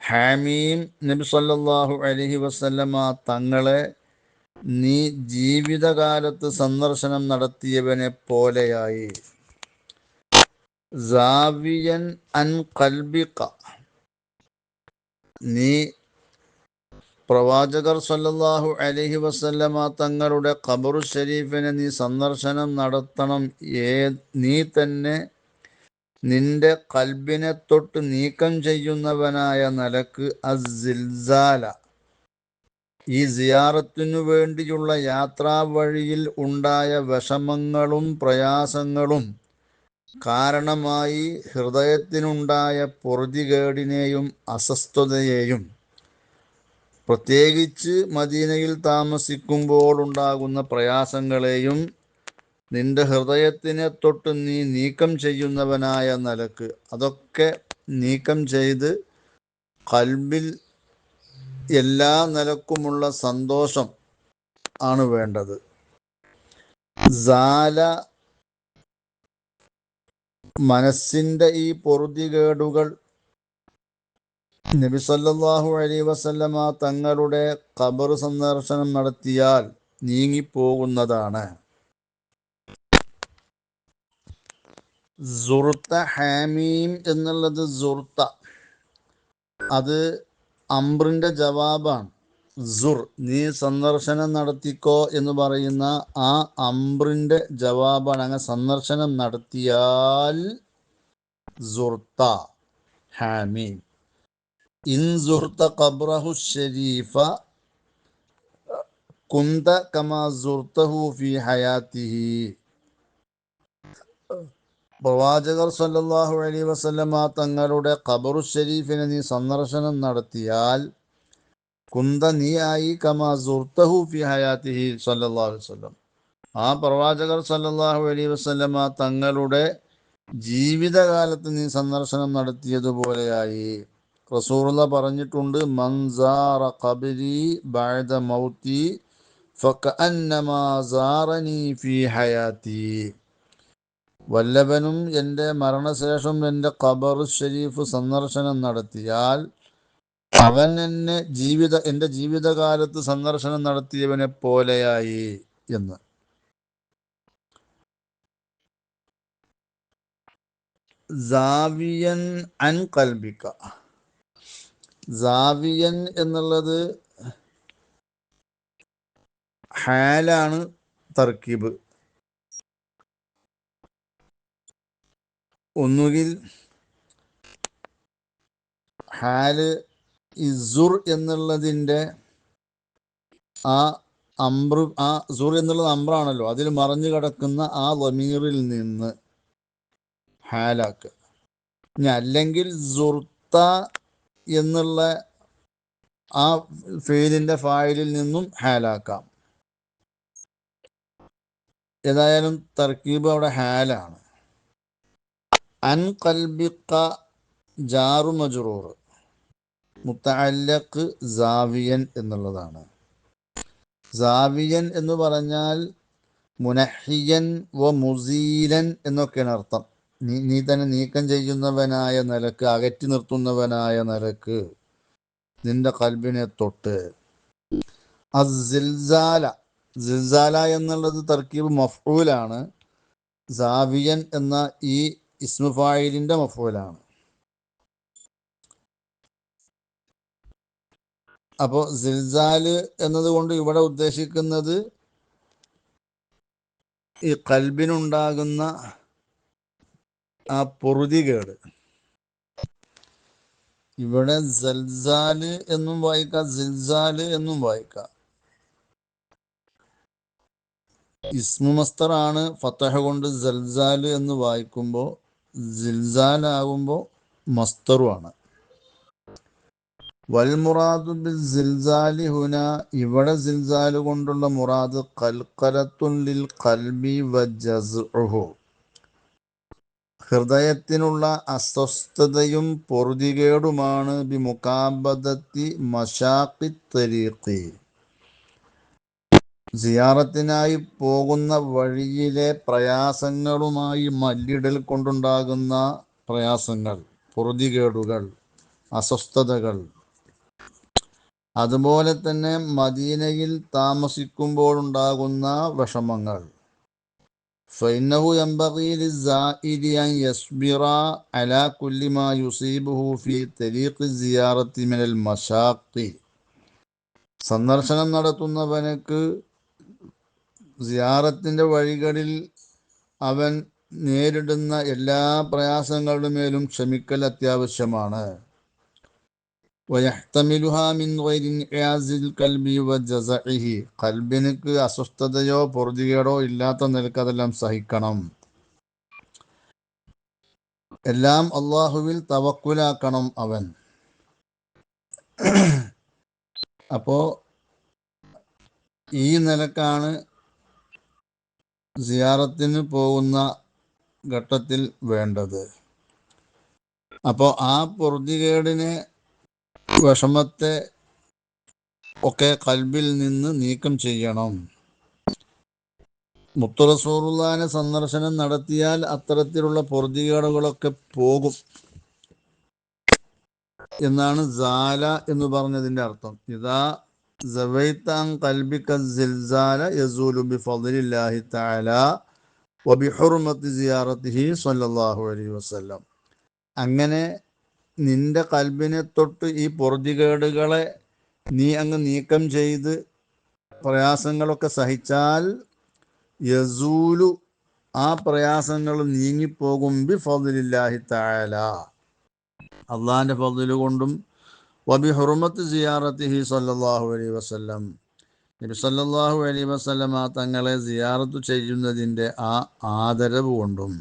ഹാമീം നബി സല്ലല്ലാഹു അലൈഹി വസല്ലമ തങ്ങളെ നീ ജീവിതകാലത്ത് സന്ദർശനം നടത്തിയവനെ പോലെയായി സാവിയൻ അൻ ഖൽബിക നീ പ്രവാചകർ സല്ലല്ലാഹു അലൈഹി വസല്ലമ തങ്ങളുടെ ഖബറു ഷരീഫിനെ നീ സന്ദർശനം നടത്തണം നീ തന്നെ നിന്റെ ഖൽബിനെ തൊട്ട് നീക്കം ചെയ്യുന്നവനായ നിലക്ക് അസ്സിൽസാല ഈ സിയാറത്തിനു വേണ്ടിയുള്ള യാത്രാ വഴിയിൽ ഉണ്ടായ വിഷമങ്ങളും പ്രയാസങ്ങളും കാരണമായി ഹൃദയത്തിനുണ്ടായ പൊറുതികേടിനെയും അസ്വസ്ഥതയെയും പ്രത്യേകിച്ച് മദീനയിൽ താമസിക്കുമ്പോൾ ഉണ്ടാകുന്ന പ്രയാസങ്ങളെയും നിന്റെ ഹൃദയത്തിനെ തൊട്ട് നീ നീക്കം ചെയ്യുന്നവനായ നിലക്ക് അതൊക്കെ നീക്കം ചെയ്ത് ഖൽബിൽ എല്ലാ നിലക്കുമുള്ള സന്തോഷം ആണ് വേണ്ടത്. സാല മനസ്സിൻ്റെ ഈ പൊറുതികേടുകൾ നബി സല്ലല്ലാഹു അലൈഹി വസല്ലമ തങ്ങളുടെ ഖബർ സന്ദർശനം നടത്തിയാൽ നീങ്ങിപ്പോകുന്നതാണ്. സുർത്ത ഹാമീം എന്നുള്ളത് സുർത്ത അത് അംറിൻ്റെ ജവാബാണ്. സുർ നീ സന്ദർശനം നടത്തിക്കോ എന്ന് പറയുന്ന ആ അംറിൻ്റെ ജവാബാണ്. അങ്ങനെ സന്ദർശനം നടത്തിയാൽ സുർത്ത ഹാമീം. ഇൻ സുർത്ത ഖബ്റഹു ഷരീഫ കുന്ത കമാ സുർത്തഹു ഫി ഹയാത്തിഹി. പ്രവാചകർ സല്ലല്ലാഹു അലൈഹി വസല്ലമ തങ്ങളുടെ ഖബറു ഷരീഫിനെ നീ സന്ദർശനം നടത്തിയാൽ കുന്ത നീ ആയി കമാ സുർത്തഹു ഫി ഹയാത്തിഹി സല്ലല്ലാഹു അലൈഹി വസല്ലം. ആ പ്രവാചകർ സല്ലല്ലാഹു അലൈഹി വസല്ലമ തങ്ങളുടെ ജീവിതകാലത്ത് നീ സന്ദർശനം നടത്തിയതുപോലെയായി. റസൂലുള്ളാഹി പറഞ്ഞിട്ടുണ്ട്, മൻ സാറ ഖബ്രി ബഅദ മൗതി ഫകഅന്നമാ സാറനി ഫി ഹയാതി. വല്ലവനും എൻ്റെ മരണശേഷം എൻ്റെ ഖബർ ഷരീഫ് സന്ദർശനം നടത്തിയാൽ അവൻ എൻ്റെ ജീവിതകാലത്ത് സന്ദർശനം നടത്തിയവനെ പോലെയായി എന്ന്. സാവിയൻ അൻ ഖൽബിക. സാവിയൻ എന്നുള്ളത് ഹാലാണ് തർക്കീബ്. ഒന്നുകിൽ ഹാല് ഇസുർ എന്നുള്ളതിൻ്റെ ആ അംറ്, ആ സുർ എന്നുള്ളത് അംറാണല്ലോ, അതിൽ മറഞ്ഞു കിടക്കുന്ന ആ ളമീറിൽ നിന്ന് ഹാലാക്ക്. ഇനി അല്ലെങ്കിൽ സുർത്ത എന്നുള്ള ആ ഫീലിൻ്റെ ഫായിലിൽ നിന്നും ഹാലാക്കാം. ഏതായാലും തർക്കീബ് അവിടെ ഹാലാണ്. അൻ ഖൽബിക ജാറു മജ്റൂർ, മുത്തഅല്ലഖ് സാവിയൻ എന്നുള്ളതാണ്. സാവിയൻ എന്ന് പറഞ്ഞാൽ മുനഹിയൻ വ മുസീലൻ എന്നൊക്കെയാണ് അർത്ഥം. നീ തന്നെ നീക്കം ചെയ്യുന്നവനായ നിലക്ക്, അകറ്റി നിർത്തുന്നവനായ നിലക്ക് നിന്റെ കൽബിനെ തൊട്ട്. അസിൽസാല, സിൽസാല എന്നുള്ളത് തർക്കീബ് മഫ്ഊലാണ്. സാവിയൻ എന്ന ഈ ഇസ്മു ഫായിലിന്റെ മഫ്ഊലാണ്. അപ്പോൾ സിൽസാല് എന്നതുകൊണ്ട് ഇവിടെ ഉദ്ദേശിക്കുന്നത് ഈ കൽബിനുണ്ടാകുന്ന ആ പൊറുതികേട്. ഇവിടെ സൽസാല് എന്നും വായിക്കാം, സിൽസാല് എന്നും വായിക്കാം. ഇസ്മു മസ്തറാണ്. ഫതഹ കൊണ്ട് സൽസാല് എന്ന് വായിക്കുമ്പോൾ സിൽസാലാകുമ്പോൾ മസ്തറുമാണ്. വൽ മുറാദു ബിൽ സിൽസാലി ഹുന, ഇവിടെ സിൽസാല് കൊണ്ടുള്ള മുറാദ് ഖൽഖലത്തുൻ ലിൽ ഖൽബി വജസ്ഉഹു, ഹൃദയത്തിനുള്ള അസ്വസ്ഥതയും പൊറുതികേടുമാണ്. ബി മുകാബദത്തി മശാഖി തരീഖി, സിയാറത്തിനായി പോകുന്ന വഴിയിലെ പ്രയാസങ്ങളുമായി മല്ലിടൽ കൊണ്ടുണ്ടാകുന്ന പ്രയാസങ്ങൾ, പൊറുതികേടുകൾ, അസ്വസ്ഥതകൾ. അതുപോലെ തന്നെ മദീനയിൽ താമസിക്കുമ്പോഴുണ്ടാകുന്ന വിഷമങ്ങൾ. فإنه ينبغي للزائر أن يصبر على كل ما يصيبه في طريق الزيارة من المشاق, സന്ദർശനം നടത്തുന്നവനക്ക് സിയാറത്തിൻ്റെ വഴികളിൽ അവൻ നേരിടുന്ന എല്ലാ പ്രയാസങ്ങളുടെ മേലും ക്ഷമിക്കൽ അത്യാവശ്യമാണ്. വയഹ്തമിലുഹാ മിൻ ഗൈരി ഇൻഇആസിൽ ഖൽബി വജസഇഹി, ഖൽബിനക്ക് അസ്വസ്ഥതയോ പൊറുതികേടോ ഇല്ലാത്ത നിലക്ക് അതെല്ലാം സഹിക്കണം. എല്ലാം അള്ളാഹുവിൽ തവക്കുലാക്കണം അവൻ. അപ്പോൾ ഈ നിലക്കാണ് സിയാറത്തിന് പോകുന്ന ഘട്ടത്തിൽ വേണ്ടത്. അപ്പോൾ ആ പൊറുതികേടിനെ, വിഷമത്തെ ഒക്കെ കൽബിൽ നിന്ന് നീക്കം ചെയ്യണം. മുത്തു റസൂലുള്ളാഹിനെ സന്ദർശനം നടത്തിയാൽ അത്തരത്തിലുള്ള പൊറുതികേടുകളൊക്കെ പോകും എന്നാണ് സാല എന്ന് പറഞ്ഞതിൻ്റെ അർത്ഥം. ഇദാ സവൈത അൻ ഖൽബിക സിൽസാല യസൂലു ബിഫദ്ലില്ലാഹി തആല വബിഹുർമത്തി സിയാറത്തിഹി സ്വല്ലല്ലാഹു അലൈഹി വസല്ലം. അങ്ങനെ നിന്റെ കൽബിനെ തൊട്ട് ഈ പൊറുതികേടുകളെ നീ അങ്ങ് നീക്കം ചെയ്ത് പ്രയാസങ്ങളൊക്കെ സഹിച്ചാൽ യസൂലു, ആ പ്രയാസങ്ങൾ നീങ്ങിപ്പോകും. ബിഫദ്ലില്ലാഹി തആല, അള്ളാഹിൻ്റെ ഫദ്ല് കൊണ്ടും. വബിഹുർമത്തി സിയാറത്തിഹി സ്വല്ലല്ലാഹു അലൈഹി വസല്ലം, നബി സല്ലല്ലാഹു അലൈഹി വസല്ലം തങ്ങളെ സിയാറത്ത് ചെയ്യുന്നതിൻ്റെ ആ ആദരവ് കൊണ്ടും.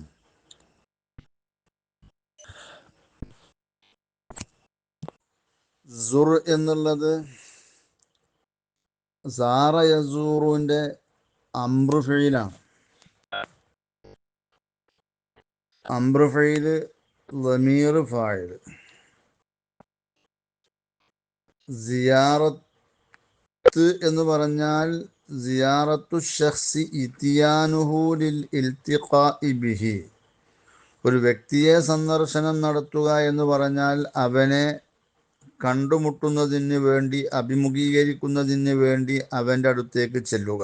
സുർ എന്നുള്ളത് സാറ യസൂറുവിൻ്റെ അംറ് ഫീലാണ്. അംറ് ഫീല് ളമീർ ഫായിൽ. സിയാറത്ത് എന്ന് പറഞ്ഞാൽ സിയാറത്തു ഷഖ്സി ഇതിയാനുഹു ലിൽ ഇൽതിഖാഇ ബിഹി, ഒരു വ്യക്തിയെ സന്ദർശനം നടത്തുക എന്ന് പറഞ്ഞാൽ അവനെ കണ്ടുമുട്ടുന്നതിന് വേണ്ടി, അഭിമുഖീകരിക്കുന്നതിന് വേണ്ടി അവൻ്റെ അടുത്തേക്ക് ചെല്ലുക.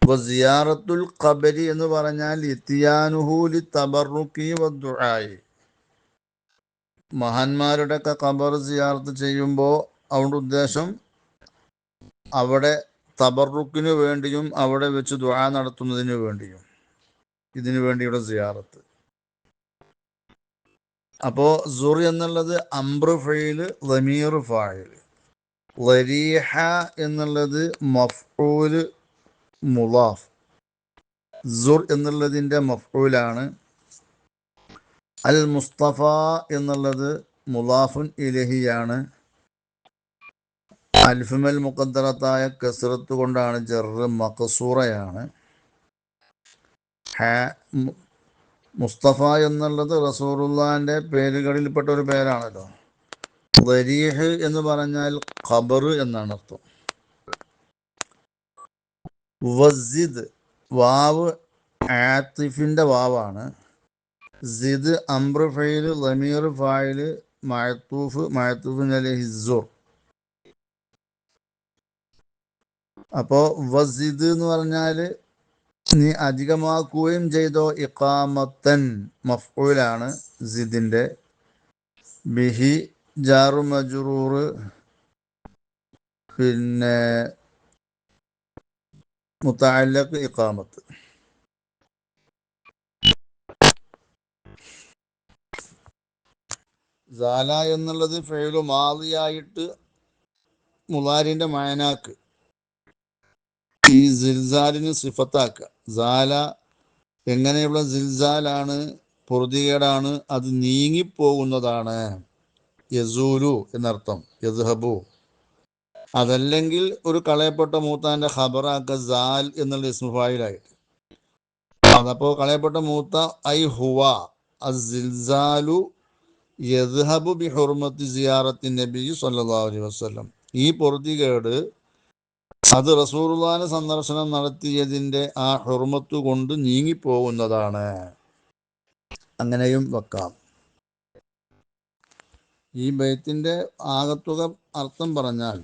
അപ്പോൾ സിയാറത്തുൽ ഖബരി എന്ന് പറഞ്ഞാൽ ഇത്തിയാനുഹു ലിത്തബറുക്കി വദ്ദുആഇ, മഹാന്മാരുടെയൊക്കെ ഖബർ സിയാറത്ത് ചെയ്യുമ്പോൾ അവരുടെ ഉദ്ദേശം അവിടെ തബറുക്കിന് വേണ്ടിയും അവിടെ വെച്ച് ദുആ നടത്തുന്നതിന് വേണ്ടിയും, ഇതിനു വേണ്ടിയുള്ള സിയാറത്ത്. അപ്പോൾ സുർ എന്നുള്ളത് അംറ് ഫീല് ളമീർ ഫായിൽ. വരീഹ എന്നുള്ളത് മഫ്ഊല് മുളാഫ്. സുർ എന്നുള്ളതിൻ്റെ മഫ്ഊലാണ്. അൽ മുസ്തഫ എന്നുള്ളത് മുളാഫുൻ ഇലഹിയാണ്. അൽഫുമൽ മുഖദ്ദറത്തായ കസ്റത്ത് കൊണ്ടാണ് ജറ്, മഖ്സൂറയാണ്. മുസ്തഫ എന്നുള്ളത് റസൂലുള്ളാഹിൻ്റെ പേരുകളിൽപ്പെട്ട ഒരു പേരാണല്ലോ. വരീഹ് എന്ന് പറഞ്ഞാൽ ഖബർ എന്നാണ് അർത്ഥം. വസിദ്, വാവ് ആത്തിഫിൻ്റെ വാവാണ്. സിദ് അംറ് ഫൈല് ലമീർ ഫായില് മഅത്തൂഫിന് അലൈഹി സുർ. അപ്പോൾ വസിദ് എന്ന് പറഞ്ഞാൽ നീ അധികമാക്കുകയും ചെയ്തോ. ഇഖാമത്തൻ മഫ്ഊലാണ് സിദിൻ്റെ. ബിഹി ജാറു മജ്റൂർ, പിന്നെ മുതഅല്ലഖ് ഇഖാമത്ത്. സാല എന്നുള്ളത് ഫെയിലു മാളിയായിട്ട് മുളാരിൻ്റെ മയനാക്ക് ഈ സിൽസാലിന് സിഫത്താക്കുക. സാല എങ്ങനെയുള്ള സിൽസാലാണ്? പൊറുതികേടാണ്, അത് നീങ്ങിപ്പോകുന്നതാണ്. യസൂലു എന്നർത്ഥം, യസ്ഹബു. അതല്ലെങ്കിൽ ഒരു കളയപ്പെട്ട മൂത്താൻ്റെ ഖബറാക്ക സാൽ എന്നുള്ള ഇസ്മുഫായിലായിട്ട്. അതപ്പോൾ കളയപ്പെട്ട മൂത്ത ഐ ഹുവ അസിൽസാലു യദ്ഹബു ബി ഹുർമത്തി സിയാറത്തി നബി സല്ലല്ലാഹു അലൈഹി വസല്ലം. ഈ പൊറുതികേട് അത് റസൂലുള്ളാഹിന്റെ സന്ദർശനം നടത്തിയതിൻ്റെ ആ ഹുർമത്ത് കൊണ്ട് നീങ്ങിപ്പോകുന്നതാണ്. അങ്ങനെയും വെക്കാം. ഈ ബൈത്തിൻ്റെ ആകത്തുക അർത്ഥം പറഞ്ഞാൽ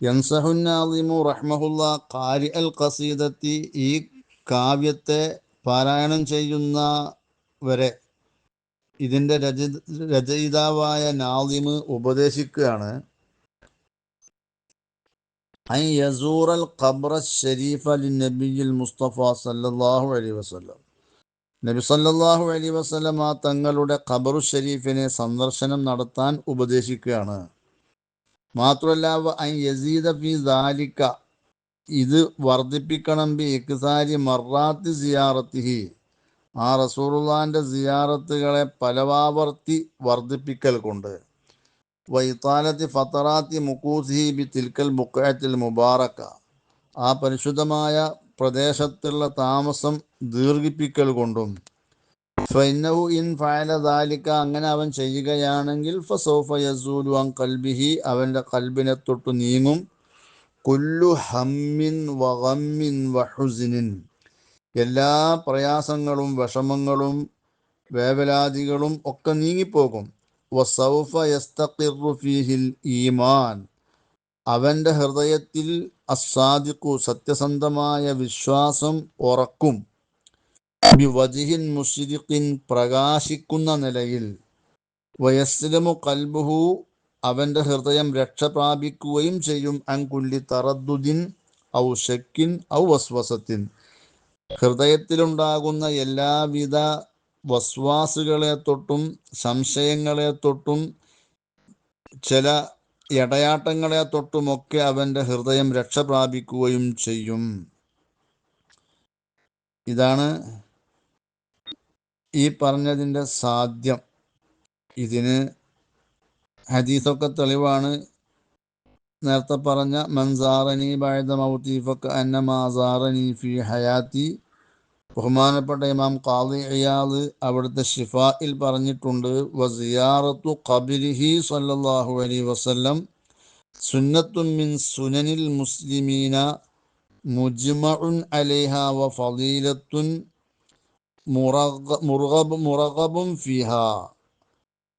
യൻസഹുന്നാദിമു റഹ്മഹുല്ല ഖാരി അൽ ഖസീദത്തി, ഈ കാവ്യത്തെ പാരായണം ചെയ്യുന്നവരെ ഇതിൻ്റെ രചയിതാവായ നാദിമ് ഉപദേശിക്കുകയാണ്. ഐ യസൂറൽ ഖബ്റ ശരീഫ ലിന്നബിയിൽ മുസ്തഫ സല്ലല്ലാഹു അലൈഹി വസല്ലം. നബി സല്ലല്ലാഹു അലൈഹി വസല്ലം ആ തങ്ങളുടെ ഖബറു ഷരീഫിനെ സന്ദർശനം നടത്താൻ ഉപദേശിക്കുകയാണ്. മാത്രമല്ല ഐ യസീദ ഫി ദാലിക, ഇത് വർദ്ധിപ്പിക്കണം. ബി ഇക്സാരി മറാത്തി സിയാറത്തിഹി, ആ റസൂലുള്ളാഹിന്റെ സിയാറത്തുകളെ പലവാവർത്തി വർദ്ധിപ്പിക്കൽ കൊണ്ട്. വൈതാലത്തി ഫത്തറാത്തി മുക്കൂസിഹി ബി തിൽക്കൽ ബുഖഅത്തിൽ മുബാറക, ആ പരിശുദ്ധമായ പ്രദേശത്തുള്ള താമസം ദീർഘിപ്പിക്കൽ കൊണ്ടും. ഫഇന്നഹു ഇൻ ഫഅല ദാലിക, അങ്ങനെ അവൻ ചെയ്യുകയാണെങ്കിൽ ഫസൗഫ യസൂലു അൻ ഖൽബിഹി, അവൻ്റെ കൽബിനെ തൊട്ട് നീങ്ങും. കുല്ലു ഹമ്മിൻ വഗമ്മിൻ വഹുസ്നിൻ, എല്ലാ പ്രയാസങ്ങളും വിഷമങ്ങളും വേവലാതികളും ഒക്കെ നീങ്ങിപ്പോകും. വസൗഫ യസ്തഖിറു ഫീഹിൽ ഈമാൻ, അവൻ്റെ ഹൃദയത്തിൽ അസ്സാദിഖു, സത്യസന്ധമായ വിശ്വാസം ഉറക്കും. ബിവജ്ഹിൻ മുശ്രിഖിൻ, പ്രകാശിക്കുന്ന നിലയിൽ. വയസ്ലമു ഖൽബുഹു, അവൻ്റെ ഹൃദയം രക്ഷ പ്രാപിക്കുകയും ചെയ്യും. അൻ കുല്ലി തറദ്ദുദിൻ ഔ ശക്കിൻ ഔ വസ്വസത്തിൻ, ഹൃദയത്തിലുണ്ടാകുന്ന എല്ലാവിധ വസ്വാസുകളെ തൊട്ടും സംശയങ്ങളെ തൊട്ടും ചില ഇടയാട്ടങ്ങളെ തൊട്ടുമൊക്കെ അവൻ്റെ ഹൃദയം രക്ഷ പ്രാപിക്കുകയും ചെയ്യും. ഇതാണ് ഈ പറഞ്ഞതിൻ്റെ സാധ്യം. ഇതിന് ഹദീസൊക്കെ തെളിവാണ്. നേരത്തെ പറഞ്ഞ മൻസാറനി ബഅദ മൗതി ഫകഅന്നമാ സാറനി ഫി ഹയാത്തി, ബഹുമാനപ്പെട്ട ഇമാം ഖാദി ഇയാദ് അവിടുത്തെ ശിഫായിൽ പറഞ്ഞിട്ടുണ്ട്. വസിയാറത്തു ഖബ്രിഹി സല്ലല്ലാഹു അലൈഹി വസല്ലം സുന്നത്തുൻ മിൻ സുനനിൽ മുസ്ലിമീന മുജ്മഉൻ അലൈഹാ വ ഫളീലത്തുൻ മുറഗബുൻ ഫിഹാ.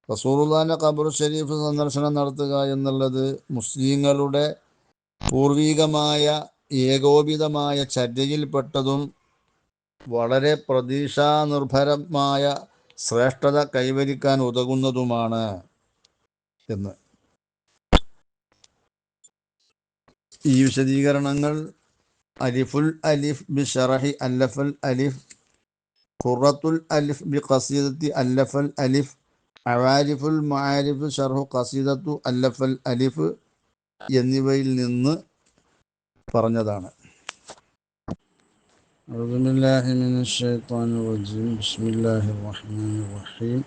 റസൂലുള്ളാഹിന്റെ ഖബർ ഷരീഫ് സന്ദർശനം നടത്തുക എന്നുള്ളത് മുസ്ലിങ്ങളുടെ പൂർവികമായ ഏകോപിതമായ ചര്യയിൽപ്പെട്ടതും വളരെ പ്രതീക്ഷാനിർഭരമായ ശ്രേഷ്ഠത കൈവരിക്കാൻ ഉതകുന്നതുമാണ് എന്ന്. ഈ വിശദീകരണങ്ങൾ അലിഫുൽ അലിഫ് ബി ഷറഹി അല്ലഫൽ അലിഫ്, ഖുറത്തുൽ അലിഫ് ബി ഖസീദത്തി അല്ലഫൽ അലിഫ്, അവാരിഫുൽ മആരിഫ് ഷർഹു ഖസീദത്തു അല്ലഫൽ അലിഫ് എന്നിവയിൽ നിന്ന് പറഞ്ഞതാണ്. أعوذ بالله من الشيطان الرجيم. بسم الله الرحمن الرحيم.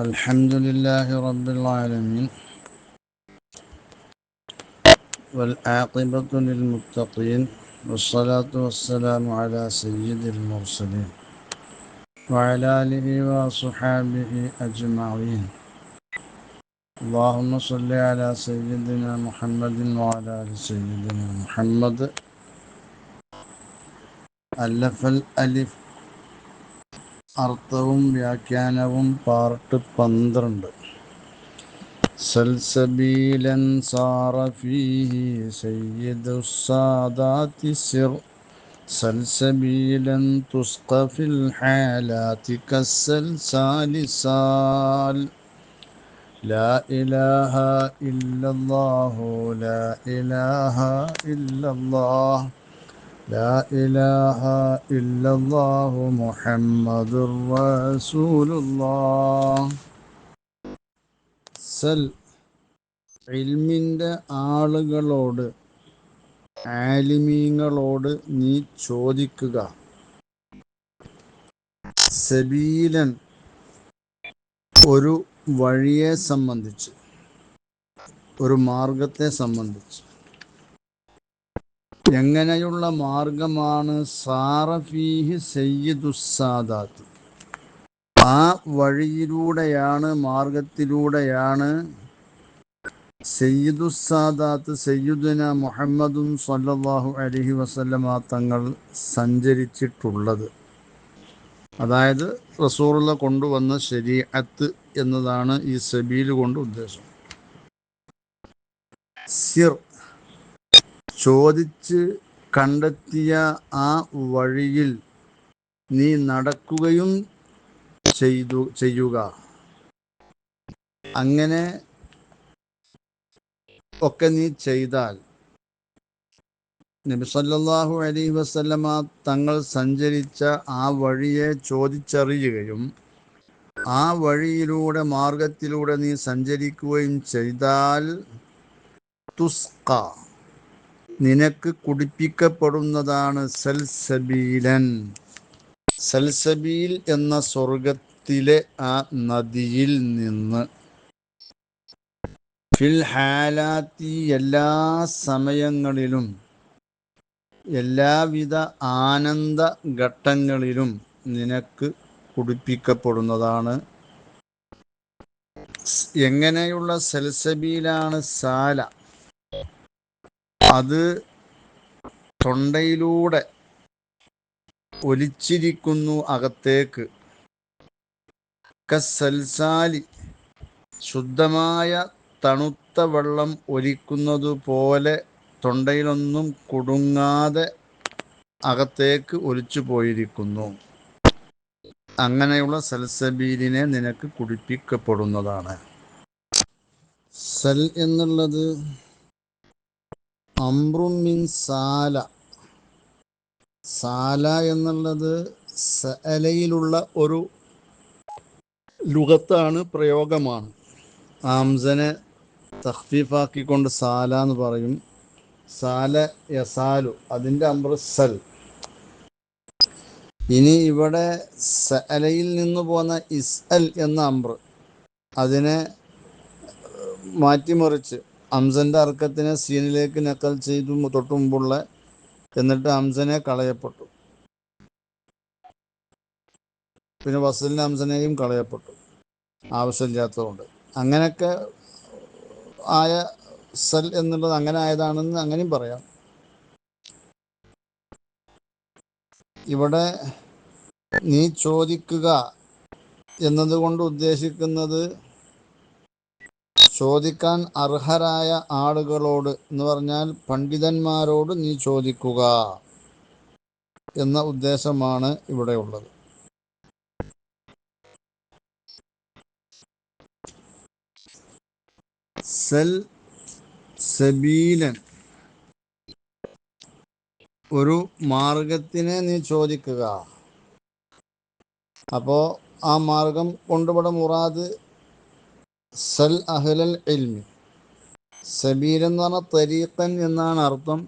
الحمد لله رب العالمين والعاقبة للمتقين والصلاة والسلام على سيد المرسلين وعلى آله وصحابه أجمعين. اللهم صل على سيدنا محمد وعلى آل سيدنا محمد. ألف الألف അർത്ഥവും വ്യാഖ്യാനവും പാർട്ട് 12. സൽസബീലൻ സാറ ഫീഹി സയ്യിദുസ്സാദാതി സിർ സൽസബീലൻ തുസ്ഖ ഫിൽ ഹാലാതി കസ്സൽസാലി സാൽ ലാ ഇലാഹ ഇല്ലല്ലാഹു ലാ ഇലാഹ ഇല്ലല്ലാഹ് ലാ ഇലാഹ ഇല്ലല്ലാഹു മുഹമ്മദുർ റസൂലുള്ളാഹ്. സൽ ഇൽമിൻ്റെ ആളുകളോട്, ആലിമീങ്ങളോട് നീ ചോദിക്കുക. സബീലൻ ഒരു വഴിയെ സംബന്ധിച്ച്, ഒരു മാർഗത്തെ സംബന്ധിച്ച്. എങ്ങനെയുള്ള മാർഗമാണ്? സാറഫീഹി സയ്യിദുസ്സാദാത്ത്, ആ വഴിയിലൂടെയാണ്, മാർഗത്തിലൂടെയാണ് സയ്യിദുസ്സാദാത്ത് സയ്യിദുന മുഹമ്മദും സ്വല്ലല്ലാഹു അലൈഹി വസല്ലമ തങ്ങൾ സഞ്ചരിച്ചിട്ടുള്ളത്. അതായത് റസൂലുള്ള കൊണ്ടുവന്ന ശരീഅത്ത് എന്നതാണ് ഈ സബീൽ കൊണ്ട് ഉദ്ദേശം. സിർ ചോദിച്ച് കണ്ടെത്തിയ ആ വഴിയിൽ നീ നടക്കുകയും ചെയ്യുക. അങ്ങനെ ഒക്കെ നീ ചെയ്താൽ നബി സല്ലല്ലാഹു അലൈഹി വസല്ലമ തങ്ങൾ സഞ്ചരിച്ച ആ വഴിയെ ചോദിച്ചറിയുകയും ആ വഴിയിലൂടെ, മാർഗത്തിലൂടെ നീ സഞ്ചരിക്കുകയും ചെയ്താൽ തുസ്ഖ നിനക്ക് കുടിപ്പിക്കപ്പെടുന്നതാണ് സൽസബീലൻ, സൽസബീൽ എന്ന സ്വർഗത്തിലെ ആ നദിയിൽ നിന്ന്. ഫിൽ ഹാലാത്തി എല്ലാ സമയങ്ങളിലും, എല്ലാവിധ ആനന്ദ ഘട്ടങ്ങളിലും നിനക്ക് കുടിപ്പിക്കപ്പെടുന്നതാണ്. എങ്ങനെയുള്ള സൽസബീലാണ്? സാല, അത് തൊണ്ടയിലൂടെ ഒലിച്ചിരിക്കുന്നു അകത്തേക്ക്. കസ്സൽസാലി ശുദ്ധമായ തണുത്ത വെള്ളം ഒലിക്കുന്നത് പോലെ തൊണ്ടയിലൊന്നും കുടുങ്ങാതെ അകത്തേക്ക് ഒലിച്ചു പോയിരിക്കുന്നു. അങ്ങനെയുള്ള സൽസബീലിനെ നിനക്ക് കുടിപ്പിക്കപ്പെടുന്നതാണ്. സൽ എന്നുള്ളത് അംറുമിൻ സാല. സാല എന്നുള്ളത് സഅലയിലുള്ള ഒരു ലുഗത്താണ്, പ്രയോഗമാണ്. ആംസനെ തഖ്ഫീഫാക്കിക്കൊണ്ട് സാല എന്ന് പറയും. സാല യസാലു, അതിൻ്റെ അംറ് സൽ. ഇനി ഇവിടെ സഅലയിൽ നിന്ന് പോന്ന ഇസ്അൽ എന്ന അംറ്, അതിനെ മാറ്റിമറിച്ച് അംസൻ്റെ അർക്കത്തിനെ സീനിലേക്ക് നക്കൽ ചെയ്തു തൊട്ടു മുമ്പുള്ള, എന്നിട്ട് അംസനെ കളയപ്പെട്ടു. പിന്നെ വസലിന് അംസനെയും കളയപ്പെട്ടു ആവശ്യമില്ലാത്തതുകൊണ്ട്. അങ്ങനെയൊക്കെ ആയ സൽ എന്നുള്ളത് അങ്ങനെ ആയതാണെന്ന് അങ്ങനെയും പറയാം. ഇവിടെ നീ ചോദിക്കുക എന്നതുകൊണ്ട് ഉദ്ദേശിക്കുന്നത് ചോദിക്കാൻ അർഹരായ ആളുകളോട് എന്ന് പറഞ്ഞാൽ പണ്ഡിതന്മാരോട് നീ ചോദിക്കുക എന്ന ഉദ്ദേശമാണ് ഇവിടെ ഉള്ളത്. സൽ സബീലൻ ഒരു മാർഗത്തിനെ നീ ചോദിക്കുക. അപ്പോൾ ആ മാർഗം കൊണ്ടുവിടെ മുറാദ് സൽ അഹ്ലൽ ഇൽമി. സബീൽ എന്ന് പറഞ്ഞാൽ തരീഖൻ എന്നാണ് അർത്ഥം.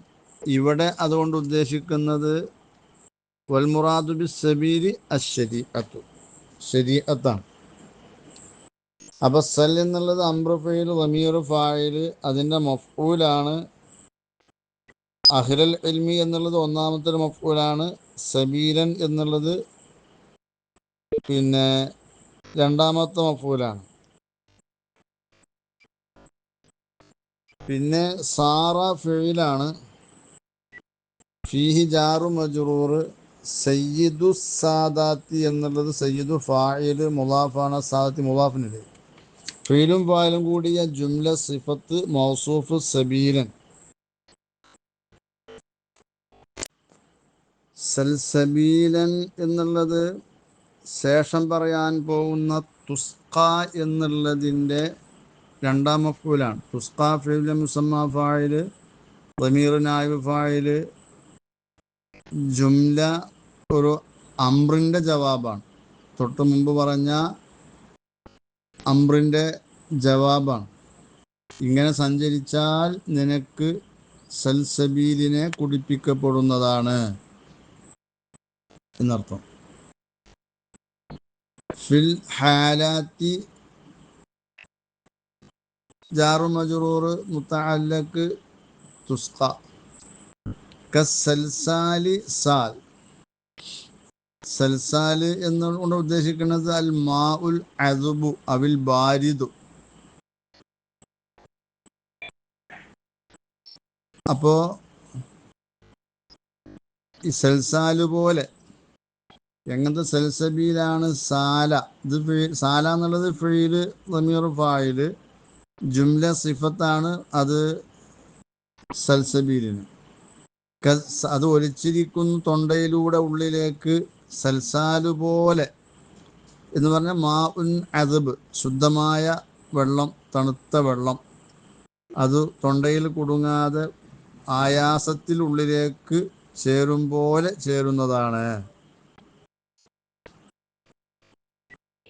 ഇവിടെ അതുകൊണ്ട് ഉദ്ദേശിക്കുന്നത് വൽ മുറാദു ബി സബീലി അശ്ശരീഅത്തു, ശരീഅത്താണ്. അപ്പോൾ സൽ എന്നുള്ളത് അംറു ഫഈൽ ദമീർ ഫാഇൽ, അതിൻ്റെ മഫ്ഊലാണ്. അഹ്ലൽ ഇൽമി എന്നുള്ളത് ഒന്നാമത്തെ മഫ്ഊലാണ്. സബീലൻ എന്നുള്ളത് പിന്നെ രണ്ടാമത്തെ മഫ്ഊലാണ്. പിന്നെ സാറ ഫിഇലാണ്. ഫീഹി ജാറു മജ്റൂർ, സയ്യിദു സാദാത്തി എന്നുള്ളത് സയ്യിദു ഫായില് മുലാഫാണ്, സാദാത്തി മുലാഫിനില്. ഫീലും ഫായിലും കൂടിയ ജുംല സിഫത്ത് മൗസൂഫ് സബീലൻ. സൽസബീലൻ എന്നുള്ളത് ശേഷം പറയാൻ പോകുന്ന തുസ്ക എന്നുള്ളതിൻ്റെ രണ്ടാം മഫ്ഊലാണ്. തുസ്ക ഫീൽ മുസമ്മ ഫായില്, ളമീർ നായിബ് ഫായില്, ജുംല ഒരു അംറിൻ്റെ ജവാബാണ്. തൊട്ട് മുമ്പ് പറഞ്ഞ അംറിൻ്റെ ജവാബാണ്. ഇങ്ങനെ സഞ്ചരിച്ചാൽ നിനക്ക് സൽസബീലിനെ കുടിപ്പിക്കപ്പെടുന്നതാണ് എന്നർത്ഥം. ഫിൽ ഹാലാത്തി ജാറു മജ്റൂർ മുതഅല്ലഖ് തുസ്ക. കസൽസാലി സാൽ. സൽസാല് എന്നുകൊണ്ട് ഉദ്ദേശിക്കുന്നത് അൽ മാ ഉൽ അദുബു അവിൽ ബാരിദു. അപ്പോ ഈ സൽസാല് പോലെ എങ്ങനത്തെ സൽസബീലാണ് സാല. ഇത് സാല എന്നുള്ളത് ഫീല് ളമീർ ഫായില്, ജുംല സിഫത്താണ്. അത് സൽസബീലിന് അത് ഒലിച്ചിരിക്കുന്നു തൊണ്ടയിലൂടെ ഉള്ളിലേക്ക്. സൽസാല് പോലെ എന്ന് പറഞ്ഞാൽ മാ ഉൻ അദബ്, ശുദ്ധമായ വെള്ളം, തണുത്ത വെള്ളം. അത് തൊണ്ടയിൽ കുടുങ്ങാതെ ആയാസത്തിൽ ഉള്ളിലേക്ക് ചേരും പോലെ ചേരുന്നതാണ്.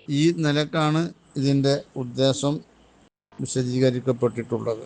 ഈ നിലക്കാണ് ഇതിൻ്റെ ഉദ്ദേശം വിശദീകരിക്കപ്പെട്ടിട്ടുള്ളത്.